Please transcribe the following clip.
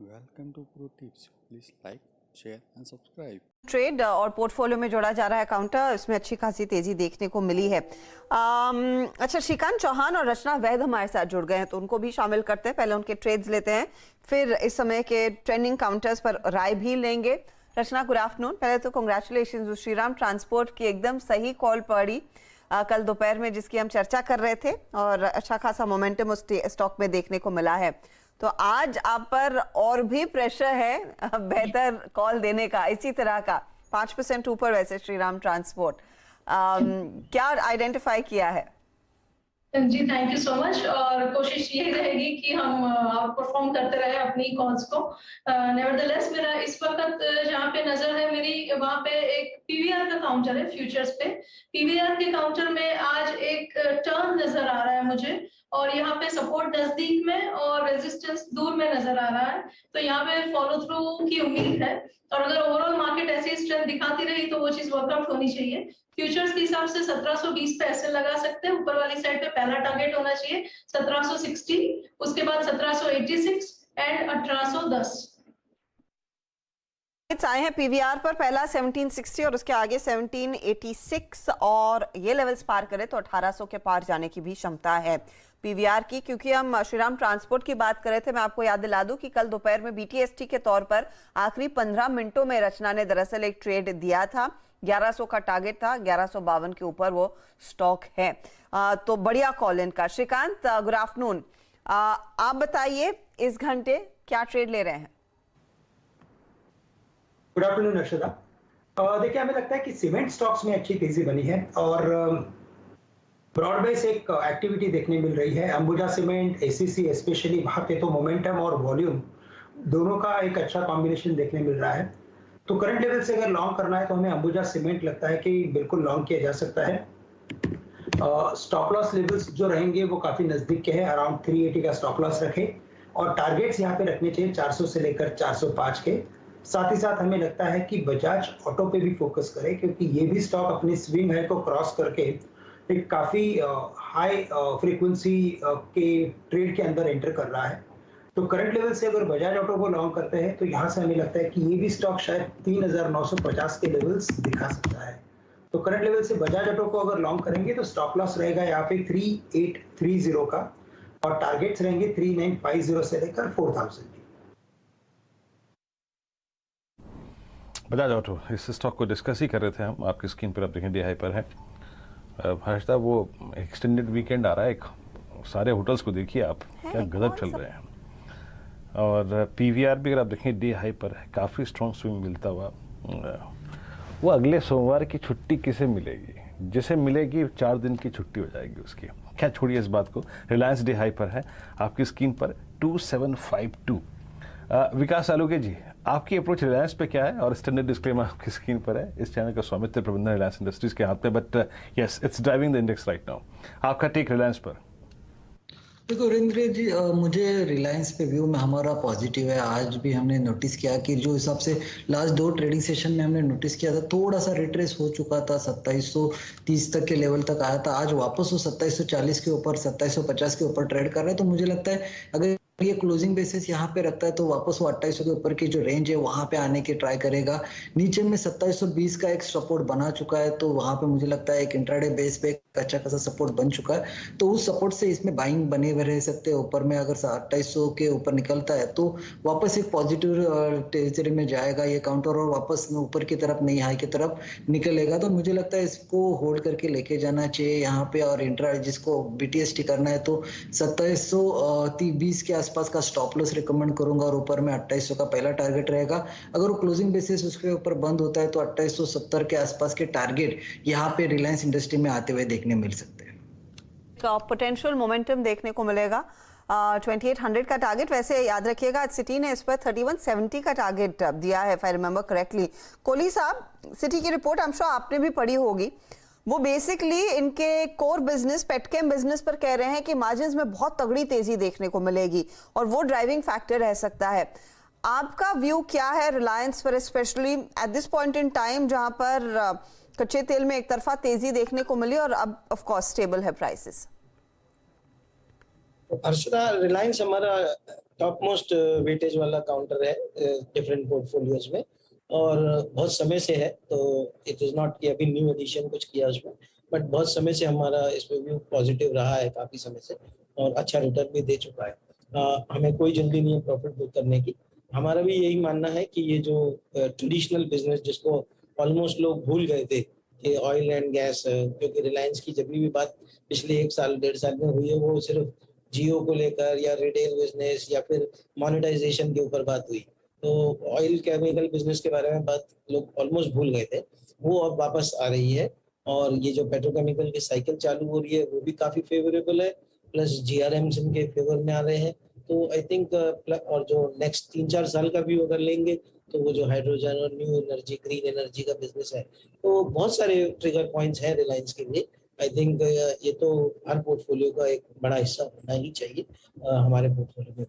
Welcome to Pro Tips. Please like, share and subscribe. Trade और portfolio में जोड़ा जा रहा है काउंटर, इसमें अच्छी खासी तेजी देखने को मिली है। अच्छा, श्रीकांत चौहान और रचना वैद हमारे साथ जुड़ गए हैं, तो उनको भी शामिल करते हैं। पहले उनके ट्रेड्स लेते हैं, फिर इस समय के ट्रेंडिंग काउंटर्स पर राय भी लेंगे। रचना, गुड आफ्टरनून। पहले तो कांग्रेचुलेशंस, श्रीराम ट्रांसपोर्ट की एकदम सही कॉल पड़ी कल दोपहर में, जिसकी हम चर्चा कर रहे थे, और अच्छा खासा मोमेंटम उस स्टॉक में देखने को मिला है। तो आज आप पर और भी प्रेशर है बेहतर कॉल देने का, इसी तरह का 5% ऊपर वैसे श्रीराम ट्रांसपोर्ट। क्या आइडेंटिफाई किया है? जी, थैंक यू सो मच। और कोशिश यही रहेगी कि हम आउट परफॉर्म करते रहे अपनी कॉल्स को। नेवरदलेस मेरा इस वक्त जहाँ पे नजर है मेरी, वहाँ पे एक पीवीआर का काउंटर है फ्यूचर्स पे। पीवीआर के काउंटर में आज एक टर्न नजर आ रहा है मुझे, और यहाँ पे सपोर्ट नजदीक में और रेजिस्टेंस दूर में नजर आ रहा है। तो यहाँ पे फॉलो थ्रू की उम्मीद है, और अगर ओवरऑल मार्केट ऐसी स्ट्रेंथ दिखाती रही तो वो चीज वर्कआउट होनी चाहिए। फ्यूचर्स के हिसाब से 1720 पे ऐसे लगा सकते हैं। ऊपर वाली साइड पे पहला टारगेट होना चाहिए 1760, उसके बाद 1786 एंड 1810 आए हैं पीवीआर पर। पहला 1760 और उसके आगे 1786, और ये लेवल्स पार करे तो 1800 के पार जाने की भी क्षमता है पीवीआर की। क्योंकि हम श्रीराम ट्रांसपोर्ट की बात कर रहे थे, मैं आपको याद दिला दूं कि कल दोपहर में बीटीएसटी के तौर पर आखिरी 15 मिनटों में रचना ने दरअसल एक ट्रेड दिया था। 1100 का टारगेट था, 1152 के ऊपर वो स्टॉक है। तो बढ़िया कॉल इनका। Shrikant, good afternoon. आप बताइए इस घंटे क्या ट्रेड ले रहे हैं? Good afternoon Akshada. देखिए, हमें लगता है कि सीमेंट स्टॉक्स में अच्छी तेजी बनी है और ब्रॉड बेस एक एक्टिविटी देखने मिल रही है। अंबुजा सीमेंट, एसीसी स्पेशली, वहां पे तो मोमेंटम और वॉल्यूम दोनों का एक अच्छा कॉम्बिनेशन देखने मिल रहा है। तो करंट लेवल से अगर लॉन्ग करना है तो हमें अंबुजा सीमेंट लगता है कि बिल्कुल लॉन्ग किया जा सकता है। स्टॉप लॉस लेवल्स जो रहेंगे वो काफी नजदीक के हैं, अराउंड 380 का स्टॉप लॉस रखें, और टारगेट्स यहाँ पे रखने चाहिए 400 से लेकर 405 के। साथ ही साथ हमें लगता है कि बजाज ऑटो पे भी फोकस करें, क्योंकि ये भी स्टॉक अपनी स्विंग हाई को क्रॉस करके एक काफी हाई फ्रीक्वेंसी के ट्रेड के अंदर एंटर कर रहा है। तो करंट लेवल से अगर बजाज ऑटो को लॉन्ग करते हैं तो यहाँ से हमें लगता है कि ये भी स्टॉक शायद 3950 के लेवल्स दिखा सकता है। तो करंट लेवल से बजाज ऑटो को अगर लॉन्ग करेंगे तो स्टॉप लॉस रहेगा यहाँ पे 3830 का, और टारगेट्स रहेंगे 3950 से लेकर 4000 की। बजाज ऑटो, इस स्टॉक को डिस्कस ही कर रहे थे हम। आपकी स्क्रीन पर आप देखें डी हाई पर है। हर्षदा, वो एक्सटेंडेड वीकेंड आ रहा है, एक सारे होटल्स को देखिए आप, क्या गजब चल रहे हैं। और पीवीआर भी अगर आप देखें डी हाई पर है, काफ़ी स्ट्रॉन्ग स्विंग मिलता हुआ। वो अगले सोमवार की छुट्टी किसे मिलेगी? जिसे मिलेगी 4 दिन की छुट्टी हो जाएगी उसकी। क्या, छोड़िए इस बात को। रिलायंस डी हाई पर है आपकी स्क्रीन पर 2752। विकास आलूके जी, आपकी अप्रोच रिलायंस पे क्या है? और स्टैंडर्ड डिस्क्लेमर आपकी स्क्रीन पर है। इस चैनल का स्वामित्व प्रबंधन रिलायंस इंडस्ट्रीज के हाथ में, but yes, it's driving the index right now. आपका टेक रिलायंस पर? देखो वीरेंद्र जी, मुझे रिलायंस पे व्यू में हमारा पॉजिटिव है। आज भी हमने नोटिस किया कि जो हिसाब से लास्ट 2 ट्रेडिंग सेशन में हमने नोटिस किया था, थोड़ा सा रिट्रेस हो चुका था, 2730 तक के लेवल तक आया था। आज वापस वो 2740 के ऊपर, 2750 के ऊपर ट्रेड कर रहा है। तो मुझे लगता है अगर ये क्लोजिंग बेसिस यहाँ पे रखता है तो वापस वो 2800 के ऊपर की जो रेंज है वहां पे आने की ट्राई करेगा। नीचे में 2720 का एक सपोर्ट बना चुका है, तो वहां पे मुझे लगता है एक इंट्राडे बेस पे एक अच्छा खासा सपोर्ट बन चुका है। तो उस सपोर्ट से इसमें बाइंग बने हुए रह सकते हैं। ऊपर में अगर 2800 के ऊपर निकलता है तो वापस एक पॉजिटिव टेरिटरी में जाएगा ये काउंटर, और वापस ऊपर की तरफ, नई हाई की तरफ निकलेगा। तो मुझे लगता है इसको होल्ड करके लेके जाना चाहिए यहाँ पे। और इंट्रा जिसको बीटीएसटी करना है तो 2720 के आसपास का स्टॉप लॉस रिकमेंड करूंगा, और ऊपर में 2800 का पहला टारगेट रहेगा। अगर वो क्लोजिंग बेसिस उसके ऊपर बंद होता है तो 2870 के आसपास के टारगेट यहाँ पे रिलायंस इंडस्ट्री में आते हुए देखने मिल सकते हैं। पोटेंशियल मोमेंटम देखने को मिलेगा। 2800 का टारगेट, वैसे याद रखिएगा सिटी ने इस पर 3170 का टारगेट दिया है, if I remember correctly. Kohli साहब, सिटी की रिपोर्ट आई एम श्योर आपने भी पढ़ी होगी। वो बेसिकली इनके कोर बिजनेस, पेटकेम बिजनेस पर कह रहे हैं कि मार्जिन्स में बहुत तगड़ी तेजी देखने को मिलेगी, और वो ड्राइविंग फैक्टर रह सकता है। आपका व्यू क्या है रिलायंस पर, specially at this point in time जहां पर कच्चे तेल में एक तरफा तेजी देखने को मिली और अब ऑफ कोर्स स्टेबल है प्राइसेस? हर्षदा, रिलायंस हमारा टॉप मोस्ट वेटेज वाला काउंटर है डिफरेंट पोर्टफोलियोज में, और बहुत समय से है, तो इट इज़ नॉट कि अभी न्यू एडिशन कुछ किया उसमें, बट बहुत समय से हमारा इसमें व्यू पॉजिटिव रहा है काफ़ी समय से, और अच्छा रिटर्न भी दे चुका है। हमें कोई जल्दी नहीं है प्रॉफिट बुक करने की। हमारा भी यही मानना है कि ये जो ट्रेडिशनल बिजनेस जिसको ऑलमोस्ट लोग भूल गए थे कि ऑयल एंड गैस, क्योंकि रिलायंस की जब भी बात पिछले 1 साल 1.5 साल में हुई है वो सिर्फ जियो को लेकर या रिटेल बिजनेस या फिर मोनेटाइजेशन के ऊपर बात हुई, तो ऑयल केमिकल बिजनेस के बारे में बात लोग ऑलमोस्ट भूल गए थे, वो अब वापस आ रही है। और ये जो पेट्रोकेमिकल की साइकिल चालू हो रही है वो भी काफ़ी फेवरेबल है, प्लस जीआरएम्स इनके फेवर में आ रहे हैं। तो आई थिंक और जो नेक्स्ट 3-4 साल का व्यू अगर लेंगे तो वो जो हाइड्रोजन और न्यू एनर्जी, ग्रीन एनर्जी का बिजनेस है, तो बहुत सारे ट्रिगर पॉइंट्स हैं रिलायंस के लिए। आई थिंक ये तो हर पोर्टफोलियो का एक बड़ा हिस्सा होना ही चाहिए हमारे पोर्टफोलियो में।